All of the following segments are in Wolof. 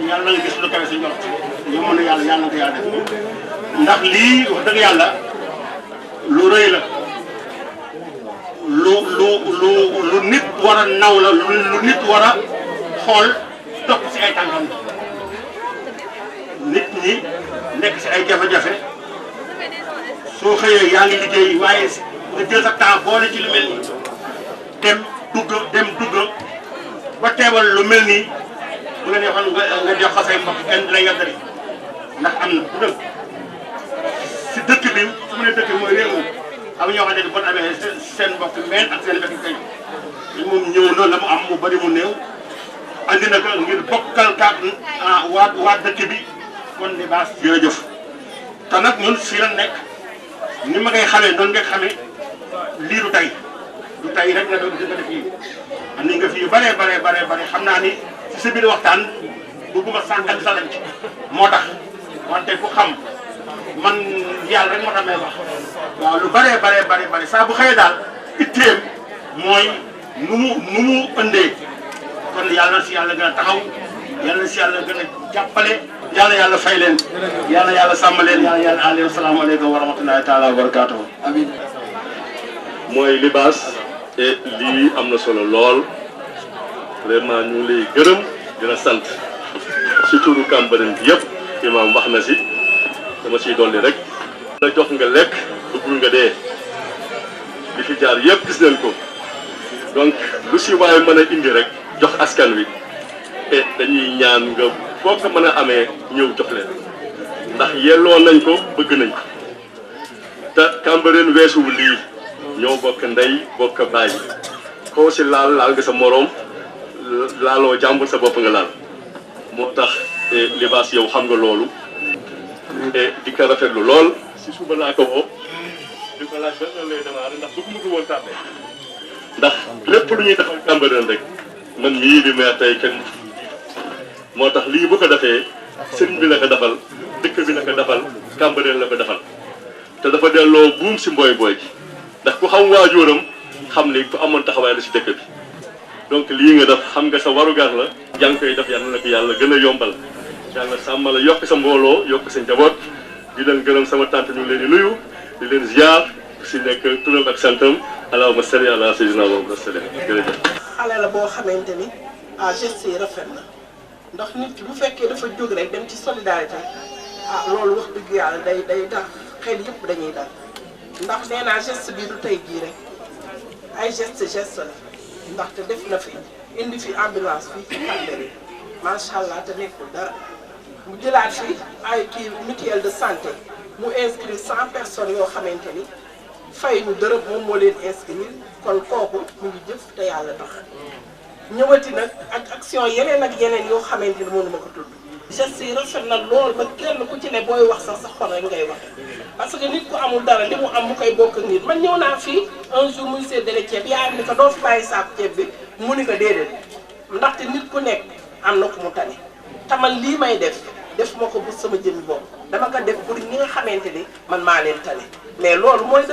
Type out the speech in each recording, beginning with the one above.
yàlla na nga gis lu kawe si njort yow mën na yàlla na ko yàlla def ndax lii wax dëgg yàlla lu rëy la lu nit war a naw la lu nit war a xool topp si ay tànkam nit ñi nekk si ay jafe-jafe soo xëyee yaa ngi liggéey waaye nga jël sa temps boole ci lu mel nii dem dugg ba teewal lu mel nii bu la neexoon nga jox ko say mbokk kenn lay nga dëri ndax am na bu dëgg si dëkk bi su mu ne dëkk bi mooy réew mi am ñoo xam ne bon amee seen mbokk meen ak seen bekk kay moom ñëw na la mu am mu bari mu néew andi na ko ngir bokkal kaat waa dëkk bi kon Libaas jërëjëf te nag ñun fii la nekk ni ma ngay xamee noonu nga xamee lii du tey rek nga doon di nga def yi andi nga fi yu bare xam naa ni ci sa biir waxtaan bëgguma sànqal sa lañ ci moo tax wante ku xam man yàlla rek moo tax may wax waaw lu bare saa bu xëyee daal itteem mooy nu mu ëndee kon yàlla na si yàlla gën a taxaw yàlla na si yàlla gën a jàppale yàlla fay leen yàlla sàmm leen yàlla alayhi wa salaamu aleykum wa rahmatullahi taala wa barakaatuhu amiin mooy Libaas et lii am na solo lool vraiment ñu ngi lay gërëm dina sant si turu Cambérène bi yëpp imaam wax na si dama siy dolli rek na jox nga lekk bëggul nga dee li fi jaar yëpp gis nañ ko donc lu si waaye mën a indi rek jox askan wi et dañuy ñaan nga boo ko mën a amee ñëw jox leen ndax yelloo nañ ko bëgg nañ ko te Cambérène weesuwul lii ñoo bokk ndey bokk baay koo si laal nga sa moroom laaloo jàmbur sa bopp nga laal moo tax Libaas yow xam nga loolu et di ko rafetlu lool si suba laa ko woo di ko laaj ba lay démarrer ndax bëgguma ko woon tardé ndax lépp lu ñuy defal Cambérène rek man mii di maire tey kenn moo tax lii bu ko defee sëriñ bi la ko defal dëkk bi la ko defal Cambérène la ko defal te dafa delloo buum si mbooy gi ndax ku xam waajuram xam ni ku amoon taxawaay la si dëkk bi donc lii nga def xam nga sa warugar la yaa ngi koy def yàlla na ko yàlla gën a yombal yàlla sàmm la yokk sa mbooloo yokk sa njaboot di leen gërëm sama tante ñu ngi leen di nuyu di leen ziar si nekk turam ak santam allahumma salli ala sayyidina Muhammad sallam jërëjëf. xale la boo xamante ni geste yi rafet na ndax nit ki bu fekkee dafa jóg rek dem ci solidarité loolu wax dëgg yàlla day tax xel yëpp dañuy dal ndax nee naa geste bi du tey jii rek ay geste la ndaxte def na fi indi fi ambulance fii ci Cambérène macha allah te nekkul dara mu jëlaat fi ay kii mutuelle de santé mu inscrit 100 personnes yoo xamante ni fay ñu dërëm moom moo leen inscrire kon kooku mu ngi jëf te yàlla tax ñëwati nag ak action yeneen ak yeneen yoo xamante ni mënu ma ko tudd. geste yi rafet na lool ba kenn ku ci ne booy wax sax sa xol rek ngay wax parce que nit ku amul dara li mu am mu koy bokk ak nit man ñëw naa fii un jour muy séddale ceeb yaa ni ko doo fi bàyyi saaku ceeb bi mu ni ko déedéet ndaxte nit ku nekk am na ku mu tane te man lii may def ma ko bu sama jëmmi bopp dama ko def pour ñi nga xamante ni man maa leen tane mais loolu mooy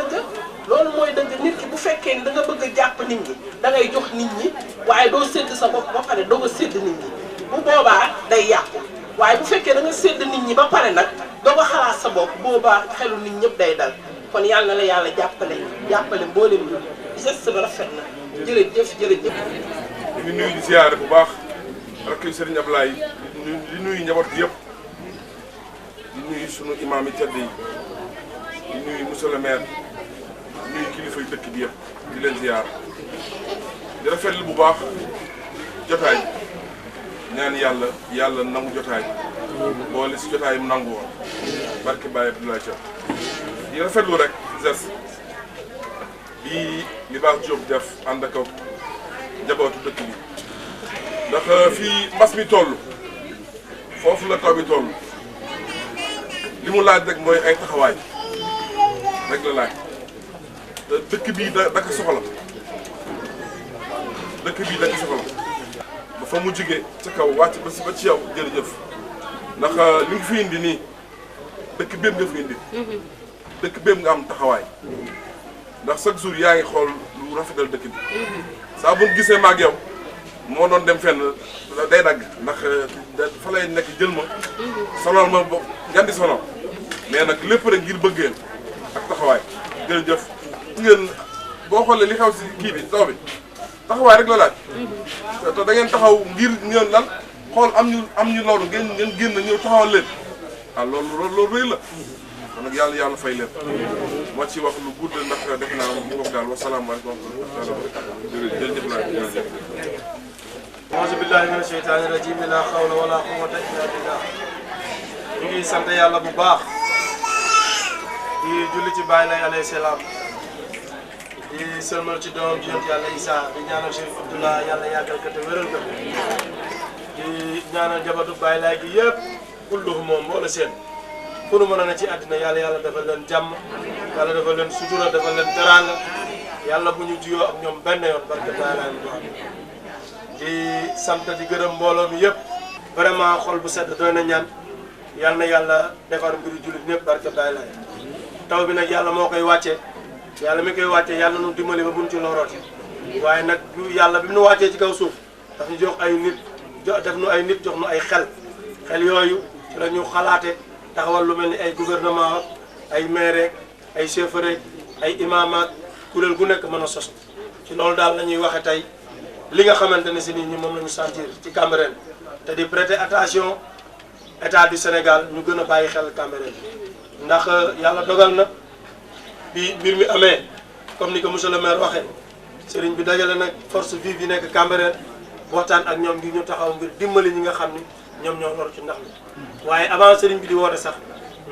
dëgg nit ki bu fekkee ni da nga bëgg a jàpp nit ñi da ngay jox nit ñi waaye doo sédd sa bopp ba pare doo ko sédd nit ñi bu boobaa day yàqu waaye bu fekkee da nga sédd nit ñi ba pare nag doo ko xalaat sa bopp boobaa xelu nit ñëpp day dal kon yàlla na la yàlla jàppale mboolem bi geste ba rafet na jërëjëf. ñu nuyu di ziare bu baax rakk Serigne Ablaye di nuyu njaboot gi yëpp di nuyu sunu imaam yi tedd yi di nuyu monsieur le maire di nuyu kilifa yi dëkk bi yëpp di leen ziar di rafetlu bu baax jotaay ñaan yàlla nangu jotaay boole si jotaay mu nangu woon barke Baye Abdoulaye Thiaw di rafetlu rek geste bi Libaas Diop def ànd ak njabootu dëkk bi ndax fii mbas mi toll foofu la taw bi toll li mu laaj rek mooy ay taxawaay rek la laaj te dëkk bii da ko soxla ba fa mu jigee ca kaw wàcc ba ci yow jërëjëf ndax li nga fi indi nii dëkk bépp nga fi indi dëkk bépp nga am taxawaay ndax chaque jour yaa ngi xool lu rafetal dëkk bi saa bu gisee maag yow moo doon dem fenn day dagg ndax fa lay nekk jël ma sonal ma ba gandi sonal mais nag lépp rek ngir bëggeel ak taxawaay jërëjëf ngeen boo xoolee li xew si kii bi taw bi taxawaay rek la laaj te da ngeen taxaw ngir ngeen lan xool am ñu loolu ngeen génn ñëw taxawal leen waaw loolu rëy la kon nag yàlla fay leen moo ci wax lu gudd ndax defe naa mu ngoog daal wasalaamaaleykum wa rahmatulah jërëjëf laa auzu billahi mina sheytaani rajim la hawla wala quwwata illa billah ñu ngi sant yàlla bu baax di julli ci Baay Laay alayhi salaam di sëlmal ci doom ji yonent yàlla Isaa di ñaanal Chérif Abdoulaye yàlla yàggal ko te wéral ko di ñaanal jabatu Baay Laay gi yëpp kulluhum moom moo la seen fu nu mën a ne ci àddina yàlla defal leen jàmm yàlla defal leen sutura defal leen teraanga yàlla bu ñu juyoo ak ñoom benn yoon barke Baay Laay bu di sant di gërëm mbooloo mi yëpp vraiment xol bu sedd doy na ñaan yal na yàlla defar mbiru jullit ñëpp barke Baay Laay taw bi nag yàlla moo koy wàccee yàlla mi koy wàccee yàlla nu dimbali ba buñ ci lorooti waaye nag yàlla bi mu nu wàccee ci kaw suuf daf ñu jox ay nit def nu ay nit jox nu ay xel yooyu ci la ñu xalaate taxawal lu mel ni ay gouvernement ay maire ay chef rek ay imam ak kuréel gu nekk mën a sos ci loolu daal la ñuy waxe tey li nga xamante ne si nit ñi moom la ñu sentir ci Cambérène te di prêter attention état du Sénégal ñu gën a bàyyi xel Cambérène ndax yàlla dogal na bi mbir mi amee comme ni ko monsieur le maire waxee sëriñ bi dajale nag force vive yi nekk Cambérène waxtaan ak ñoom ngir ñu taxaw ngir dimbali ñi nga xam ni ñoom ñoo lor ci ndax mi waaye avant sëriñ bi di woote sax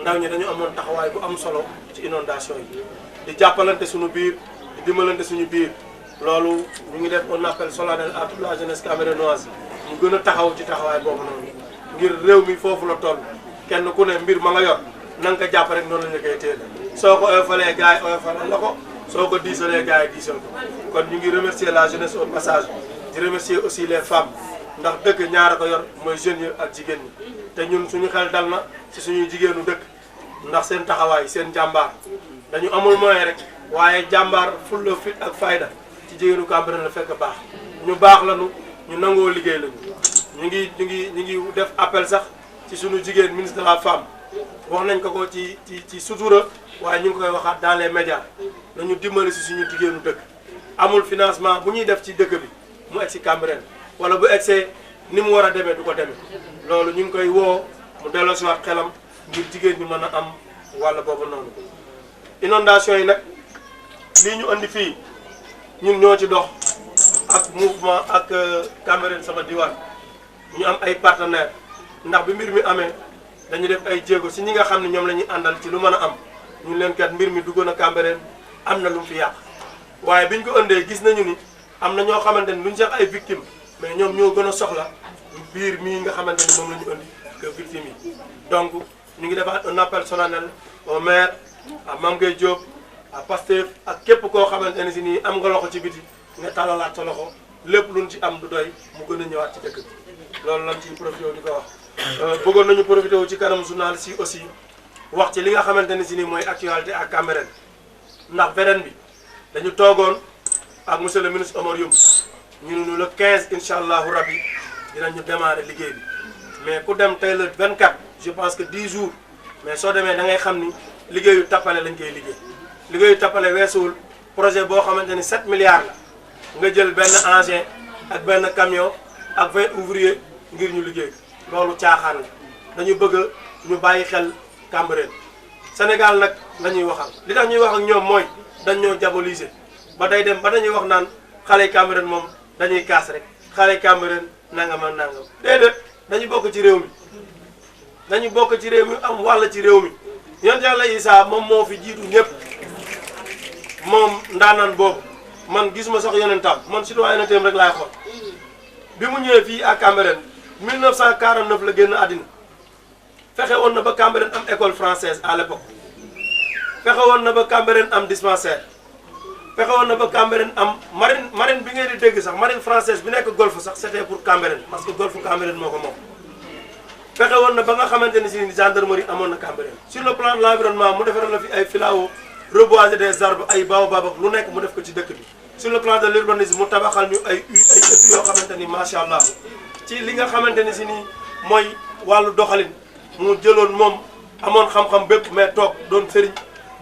ndaw ñi dañu amoon taxawaay bu am solo ci inondation yi di jàppalante suñu biir di dimbalante suñu biir loolu ñu ngi def un appel solennel à toute la jeunesse camerounaise ñu gën a taxaw ci taxawaay boobu noonu ngir réew mi foofu la toll kenn ku ne mbir ma nga yor na nga ko jàpp rek noonu la koy téel soo ko oyofalee gars yi oyofal la ko soo ko diisalee gars yi diisal ko kon ñu ngi remercier la jeunesse au passage di remercier aussi les femmes ndax dëkk ñaara ko yor mooy jeunes yi ak jigéen ñi te ñun suñu xel dal na ci suñuy jigéenu dëkk ndax seen taxawaay seen jàmbaar dañu amul moyen rek waaye jàmbaar fulla fit ak fayda ci jigéenu Cambérène la fekk baax ñu baax lañu ñu nangoo liggéey lañu ñu ngi def appel sax ci suñu jigéen ministre de la femme wax nañ ko ci sutura waaye ñu ngi koy waxaat dans les médias nañu dimbali si suñu jigéenu dëkk amul financement bu ñuy def ci dëkk bi mu egg si Cambérène wala bu egsee ni mu war a demee du ko demee loolu ñu ngi koy woo mu delloosiwaat xelam ngir jigéen ñi mën a am walla boobu noonu inondation yi nag lii ñu andi fii ñun ñoo ci dox ak mouvement ak Cambérène sama diwaan ñu am ay partenaires ndax bi mbir mi amee dañu def ay jéego si ñi nga xam ne ñoom la ñuy àndal ci lu mën a am ñun leen kat mbir mi duggoon a Cambérène am na lu mu fi yàq waaye biñ ko ëndee gis nañu ni am na ñoo xamante ni duñ sax ay victimes mais ñoom ñoo gën a soxla biir mii nga xamante ni moom la ñu ëndi que victimes yi donc ñu ngi defaat un appel solennel au maire à Mame Gueye Diop à Pastef ak képp koo xamante ne si nii am nga loxo ci biti nga talalaat sa loxo lépp luñ ci am du doy mu gën a ñëwaat ci dëkk bi loolu lañ ciy profité di ko wax. bëggoon nañu profité wu ci kanam journaliste yi aussi wax ci li nga xamante ne si nii mooy actualité ak Cambérène ndax beneen bi dañu toogoon ak monsieur le ministre Omar Youm ñu ne le 15 incha allahu rabi dinañu démarrer liggéey bi mais ku dem tey le 24 je pense que 10 jours mais soo demee da ngay xam ni liggéeyu tappale lañ koy liggéeyu tappale weesuwul projet boo xamante ni 7 milliards la nga jël benn engin ak benn camion ak 20 ouvriers ngir ñu liggéey loolu caaxaan la dañu bëgg ñu bàyyi xel Cambérène Sénégal nag la ñuy waxal li tax ñuy wax ak ñoom mooy dañ ñoo diaboliser ba day dem ba dañuy wax naan xale Cambérène moom dañuy kaas rek xale Cambérène nangam ak nangam déedéet dañu bokk ci réew mi dañu bokk ci réew mi am wàll ci réew mi yonent Yàlla Isaa moom moo fi jiitu ñëpp moom ndaanaan boobu man gisuma sax yonentam man citoyenneté rek laay xool bi mu ñëwee fii à Cambérène 1949 la génn àddina fexe woon na ba Cambérène am école française à l'époque fexe woon na ba Cambérène am dispensaire fexe woon na ba Cambérène am marine bi ngeen di dégg sax marine française bi nekk golfe sax c'était pour Cambérène parce que golfe Cambérène moo ko moom fexe woon na ba nga xamante ni si gendarmerie amoon na Cambérène sur le plan de l'environnement mu defaral la fi ay filao reboiser des arbres ay baobab lu nekk mu def ko ci dëkk bi sur le plan de l'urbanisme mu tabaxal ñu ay ëtt yoo xamante ni macha allah ci li nga xamante ni si nii mooy wàllu doxalin mu jëloon moom amoon xam-xam bépp mais toog doon sëriñ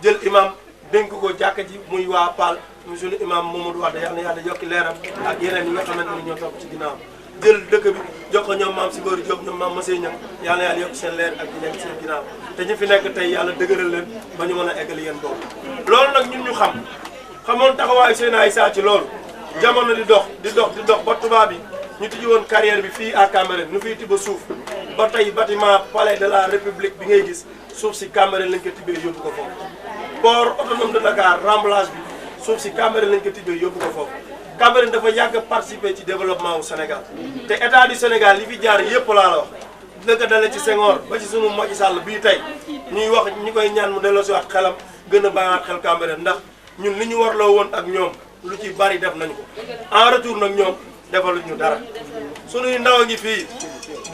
jël imam dénk ko jàkka ji muy waa Paal muy suñu imam Mamadou Wade yàlla na yàlla yokki leeram ak yeneen yi nga xamante ni ñoo topp ci ginnaaw jël dëkk bi jox ko ñoom maam Sibori Diop ñoom maam Massey Niang yàlla na yàlla yokk seen leer ak di nekk seen ginnaaw te ñu fi nekk tey yàlla dëgëral leen ba ñu mën a eggali yéen boobu loolu nag ñun ñu xamoon taxawaayu Seydina Issa ci loolu jamono di dox ba tubaab bi ñu tijji woon carrière bi fii à Cambérène ñu fiy tibb suuf ba tey bâtiment palais de la république bi ngay gis suuf si Cambérène lañ ko tibbee yóbbu ko foofu port autonome de Dakar remblage bi suuf si Cambérène lañ ko tibbee yóbbu ko foofu Cambérène dafa yàgg participer ci développement wu Sénégal te état du Sénégal li fi jaar yëpp laa la wax dina ko dale ci Senghor ba ci sunu Macky Sall bii tey ñuy wax ñi koy ñaan mu delloosiwaat xelam gën a bàyyiwaat xel Cambérène ndax ñun li ñu warloo woon ak ñoom lu ci bari def nañu ko en retour nag ñoom defaluñu dara sunuy ndaw a ngi fii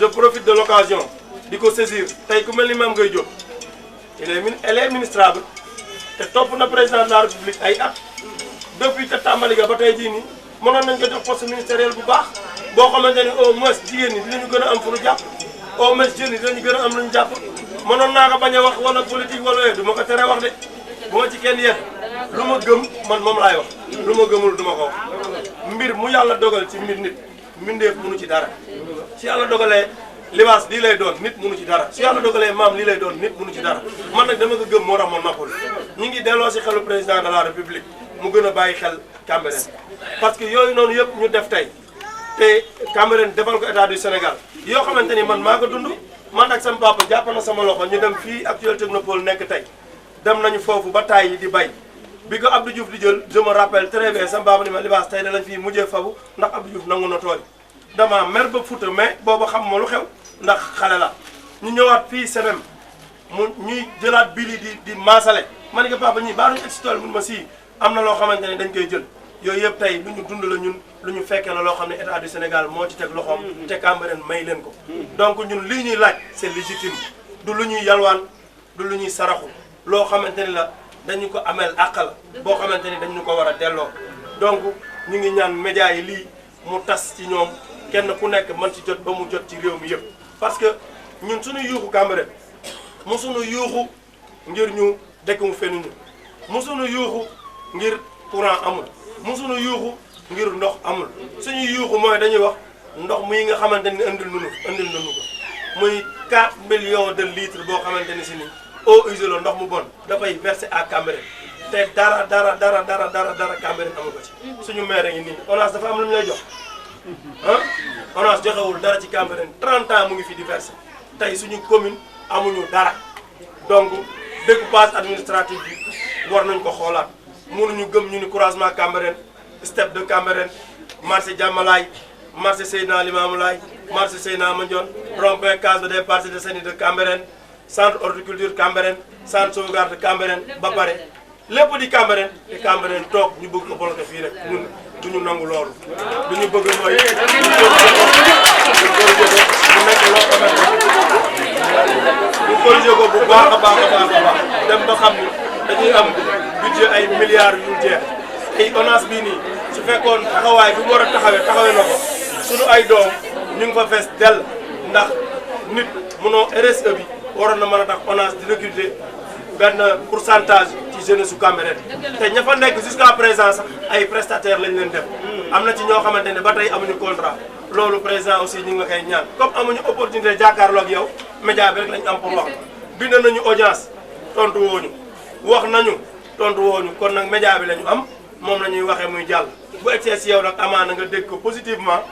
je profite de l'occasion di ko saisir tey ku mel ni Mame Gueye Diop elle est ministrable te topp na président de la république ay at depuis te tàmbali ga ba tey jii nii mënoon nañ ko jox poste ministériel bu baax boo xamante ni au moins jigéen ñi dinañu gën a am fu ñu jàpp au moins jeunes yi dinañu gën a am lu ñu jàpp mënoon naa ko bañ a wax wala politique wala yooyu du ma ko tere wax de bu ma ci kenn yéen lu ma gëm man moom laay wax lu ma gëmul du ma ko wax mbir mu yàlla dogal ci mbir nit mbindeef mënu ci dara su yàlla dogalee libaas lii lay doon nit mënu ci dara su yàlla dogalee maam lii lay doon nit mënu ci dara man nag dama ko gëm moo tax ma noppal ñu ngi delloo si xelu président de la république mu gën a bàyyi xel Cambérène parce que yooyu noonu yëpp ñu def tey te Cambérène defal ko état du Sénégal yoo xamante ni man maa ko dund man ak sama papa jàpp na sama loxo ñu dem fii actuel technopole nekk tey dem nañu foofu ba taay yi di bay bi ko Abdou Diouf di jël je me rappelle très bien sama papa ni ma libaas tey da lañ fii mujjee fabu ndax Abdou Diouf nangu na tool dama mer ba Fouta mais booba xam ma lu xew ndax xale la ñu ñëwaat fii semem mu ñuy jëlaat bili di maasale ma ne ko papa ñii baa duñu egsi tool mun ma sii am na loo xamante ne dañ koy jël yooyu yëpp tey lu ñu dund la ñun lu ñu fekkee la loo xam ne état du Sénégal moo ci teg loxoom te Cambérène may leen ko donc ñun lii ñuy laaj c'est légitime du lu ñuy yalwaan du lu ñuy saraxu loo xamante ni la dañu ko ameel àq la boo xamante ni dañu ko war a delloo donc ñu ngi ñaan médias yi lii mu tas ci ñoom kenn ku nekk mën ci jot ba mu jot ci réew mi yëpp parce que ñun suñu yuuxu Cambérène mosuñu yuuxu ngir ñu dëkk mu fenuñu mosuñu yuuxu ngir courant amul mosuñu yuuxu ngir ndox amul suñu yuuxu mooy dañuy wax ndox muy nga xamante ni indil nañu ko muy 4 millions de litres boo xamante ni si ni eau usée la ndox mu bon dafay versé à Cambérène te dara Cambérène amul ko ci suñu maire ngi nii ONAS dafa am lu ñu lay jox ah ONAS joxewul dara ci Cambérène 30 ans mu ngi fi di versé tey suñu commune amuñu dara donc découpage administratif bi war nañ ko xoolaat mënuñu gëm ñu ni croisement Cambérène step de Cambérène marché Diamalaye marché Seydina Limamou Laye marché Seydina Mandione rond-point case de départ de Séni de Cambérène centre horticulture Cambérène centre sauvegarde de Cambérène ba pare lépp di Cambérène te Cambérène toog ñu bëgg ko bloqué fii rek ñun duñu nangu loolu duñu bëgg mooy ñu corrigé ko bu baax a baax dem ba xam ni dañuy am budget ay milliards yu jeex tey ONAS bii nii su fekkoon taxawaay bi mu war a taxawee na ko suñu ay doom ñu ngi fa fees dell ndax nit mënoo RSE bi waroon na mën a tax ONAS di recruter benn pourcentage ci jeunesse su Cambérène te ña fa nekk jusqu'à présent sax ay prestataires lañ leen def am na ci ñoo xamante ne ba tey amuñu contrat loolu président aussi ñu ngi la koy ñaan comme amuñu opportunité jàkkaarloo ak yow média bi rek lañ am pour wax bind nañu audience tontu wooñu wax nañu tontu wooñu kon nag média bi la ñu am moom la ñuy waxee muy jàll bu egsee si yow nag amaana nga dégg ko positivement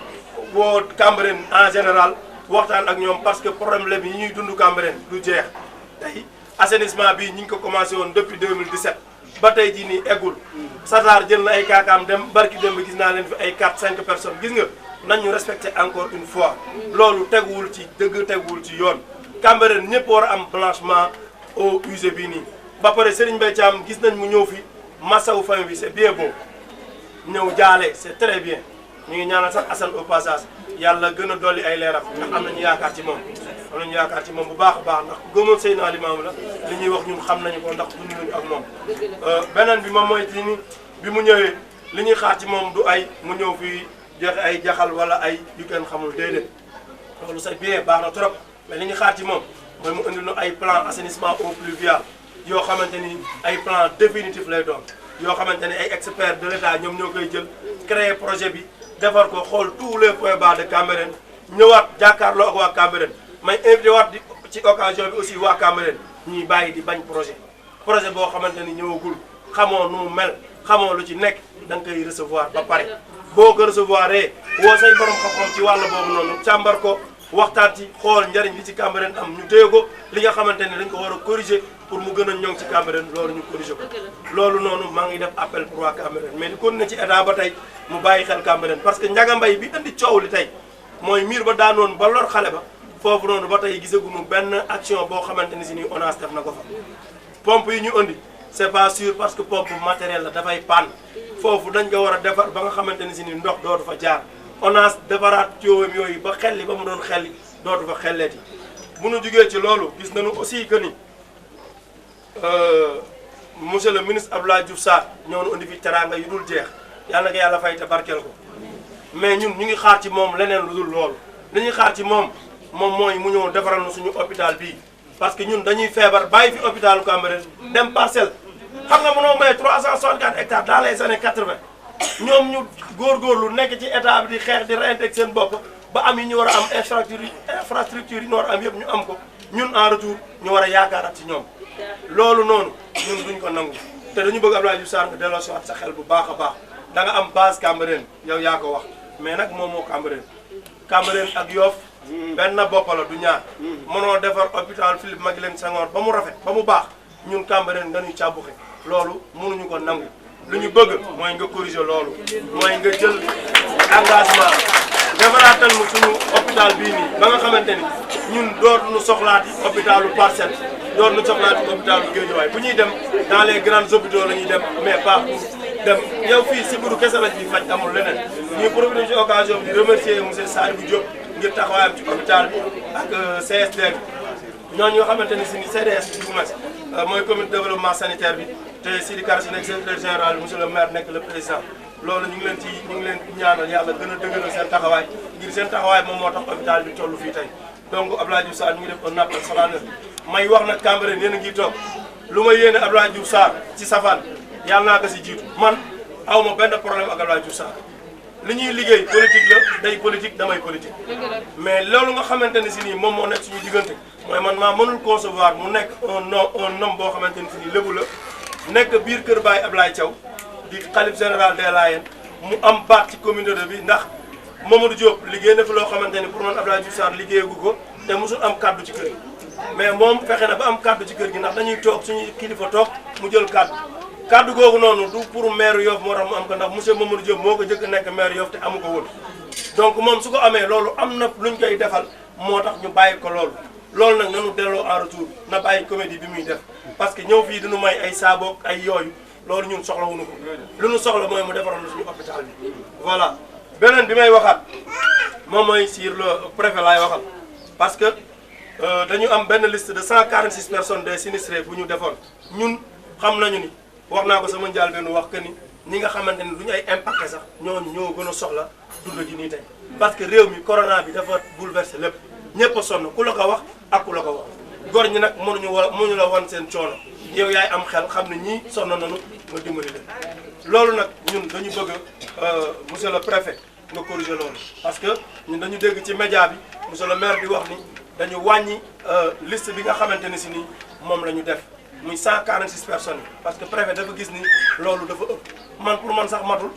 woo Cambérène en général waxtaan ak ñoom parce que problème la bi ñuy dund Cambérène du jeex tey assainissement bi ñu ngi ko commencé woon depuis 2017 ba tey jii nii eggul Satar jël na ay kaakaam dem barki dem bi gis naa leen fi ay 4-5 personnes gis nga nañu respecté encore une fois loolu teguwul ci dëgg teguwul ci yoon Cambérène ñëpp war a am blanchiment eau usée bii nii ba pare Serigne Mbaye Thiam gis nañ mu ñëw fi massawu famille bi c'est bien beau ñëw jaale c'est très bien ñu ngi ñaanal sax Assane au passage yàlla gën a dolli ay leeram ndax am nañu yaakaar ci moom bu baax a baax ndax gëmoon Seydina Limamou la li ñuy wax ñun xam nañu ko ndax dund nañu ak moom beneen bi moom mooy ci ni bi mu ñëwee li ñuy xaar ci moom du ay mu ñëw fii joxe ay jaxal wala ay yu kenn xamul déedéet loolu c'est bien baax na trop mais li ñuy xaar ci moom mooy mu indil ñu ay plan assainissement eau pluviale yoo xamante ni ay plan définitif lay doon yoo xamante ni ay experts de l'État ñoom ñoo koy jël créer projet bi defar ko xool tous les points bas de Cambérène ñëwaat jàkkaarloo ak waa Cambérène may invité waat ci occasion bi aussi waa Cambérène ñuy bàyyi di bañ projet boo xamante ni ñëwagul xamoo nu mu mel xamoo lu ci nekk da nga koy recevoir ba pare boo ko recevoir woo say borom xam-xam ci wàll boobu noonu càmbar ko waxtaan ci xool njariñ li ci Cambérène am ñu téye ko li nga xamante ni dañ ko war a corriger pour mu gën a ñoŋ ci Cambérène loolu ñu corriger ko loolu noonu maa ngi def appel pour waa Cambérène mais di continuer ci état ba tey mu bàyyi xel Cambérène parce que Ndiaga Mbaye bi indi coow li tey mooy miir ba daanoon ba lor xale ba foofu noonu ba tey gisaguñu benn action boo xamante ni si ni ONAS def na ko fa pompe yi ñu indi c'est pas sûr parce que pompe matériel la dafay panne foofu dañ ko war a defar ba nga xamante ni si ni ndox dootu fa jaar ONAS defaraat tuyauam yooyu ba xelli ba mu doon xelli dootu fa xelleeti bu nu jugee ci loolu gis nañu aussi que ni monsieur le ministre Abdoulaye Diouf Sarr ñoo nu indi fi teraanga yu dul jeex yàlla nga yàlla fay te barkeel ko mais ñun ñu ngi xaar ci moom leneen lu dul loolu li ñuy xaar ci moom mooy mu ñëw defaral na suñu hôpital bii parce que ñun dañuy feebar bàyyi fi hôpitalu Cambérène dem Parcelles xam nga mënoo may 364 hectares dans les années 80 ñoom ñu góorgóorlu nekk ci état bi di xeex di reyante ak seen bopp ba am yi ñu war a am infrastructure yi ñu war a am yëpp ñu am ko ñun en retour ñu war a yaakaarat ci ñoom loolu noonu ñun duñ ko nangu te dañu bëgg Abdoulaye Diouf Sarr nga delloo si waat sa xel bu baax a baax da nga am base Cambérène yow yaa ko wax mais nag moom moo Cambérène ak Yoff benn bopp la du ñaar mënoo defar hôpital Philippe Maguilène Senghor ba mu rafet ba mu baax ñun Cambérène nga ñuy càbbuxe loolu mënuñu ko nangu lu ñu bëgg mooy nga corriger loolu mooy nga jël engagement defaraatal mu suñu hôpital bii nii ba nga xamante ni ñun dootuñu soxlaati hôpitalu Parcelles dootuñu soxlaati hôpitalu Guédiawaye bu ñuy dem dans les grands hôpitaux la ñuy dem mais pas dem yow fii sibiru kese lañ fi faj amul leneen ñuy profité ci occasion bi di remercier monsieur Sadibou Diop ngir taxawaayam ci hôpital bi ak CSD bi ñooñu nga xamante ni si ni CDS bi mooy comité de développement sanitaire bi te Sidi Karasi nekk secrétaire général monsieur le maire nekk le président loolu ñu ngi leen ñaanal yàlla gën a dëgëral seen taxawaay ngir seen taxawaay moom moo tax hôpital bi toll fii tey donc Abdoulaye Diouf Sarr ñu ngi def un appel solennel may wax nag Cambérène yéen a ngi toog lu ma yéene Abdoulaye Diouf Sarr ci safaan yàlla naa ko si jiitu man aw ma benn problème ak Abdoulaye Diouf Sarr li ñuy liggéey politique la day politique damay politique mais loolu nga xamante ne si nii moom moo nekk suñu diggante mooy man maa mënul concevoir mu nekk un homme boo xamante ne si nii lébu la nekk biir kër Baye Ablaye Thiaw di xalif général des Layènes mu am baat ci communauté bi ndax Mamadou Diop liggéey na fi loo xamante ni pour man Abdoulaye Diouf Sarr liggéeyagu ko te mosul am kaddu ci kër gi mais moom fexe na ba am kaddu ci kër gi ndax dañuy toog suñu kilifa toog mu jël kaddu googu noonu du pour maire Yoff moo tax mu am ko ndax monsieur Mamadou Diop moo ko jëkk nekk maire Yoff te amu ko woon donc moom su ko amee loolu am na luñ koy defal moo tax ñu bàyyi ko loolu nag nanu delloo en retour na bàyyi comédie bi muy def parce que ñëw fii diñu may ay saaboog ay yooyu loolu ñun soxla wuñu ko lu ñu soxla mooy mu defaroon na suñu hôpital bi voilà beneen bi may waxaat moom mooy sur le préfet laay waxal parce que dañu am benn liste de 146 personnes des sinistrés bu ñu defoon ñun xam nañu ni wax naa ko sama njaal benn wax que ni ñi nga xamante ni du ñu ay impacté sax ñooñu ñoo gën a soxla dund ji nii tey parce que réew mi corona bi dafa bouleversé lépp ñëpp a sonn ku la ko wax ak ku la ko wax gor ñi nag mënuñu la wan seen coono yow yaay am xel xam ne ñii sonn nañu nga dimbali leen loolu nag ñun dañu bëgg monsieur le préfet nga corriger loolu parce que ñun dañu dégg ci média bi monsieur le maire bi wax ni dañu wàññi liste bi nga xamante ne si nii moom la ñu def muy 146 personnes yi parce que préfet dafa gis ni loolu dafa ëpp man pour man sax matul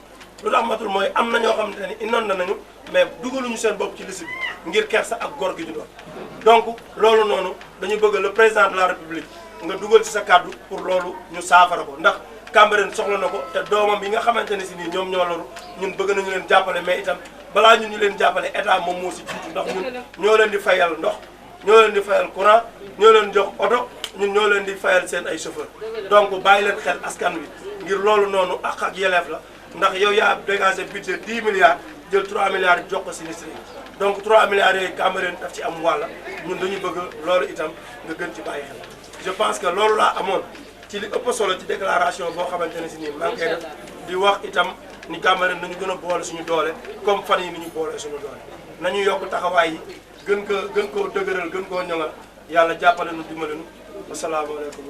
lu tax matul mooy am na ñoo xamante ne inondé nañu mais dugaluñu seen bopp ci liste bi ngir kersa ak góor gi ñu doon donc loolu noonu dañu bëgg le président de la république nga dugal ci sa kàddu pour loolu ñu saafara ko ndax Cambérène soxla na ko te doomam yi nga xamante ne si nii ñoom ñoo loru ñun bëgg nañu leen jàppale mais itam balaa ñun ñu leen jàppale état moom moo si jiitu ndax ñun ñoo leen di fayal ndox ñoo leen di fayal courant ñoo leen jox oto ñun ñoo leen di fayal seen ay chauffeur donc bàyyi leen xel askan wi ngir loolu noonu ak yeleef la ndax yow yaa dégagé budget 10 milliards jël 3 milliards jox ko sinistre yi donc 3 milliards yooyu Cambérène daf ci am wàlla ñun dañu bëgg loolu itam nga gën ci bàyyi xel je pense que loolu laa amoon ci li ëpp solo ci déclaration boo xamante ne si nii maa ngi koy def di wax itam ni Cambérène nañu gën a boole suñu doole comme fan yi ni ñu boole suñu doole nañu yokk taxawaay yi gën koo dëgëral gën koo ñoŋal yàlla jàppale nu dimbale nu asalaamaaleykum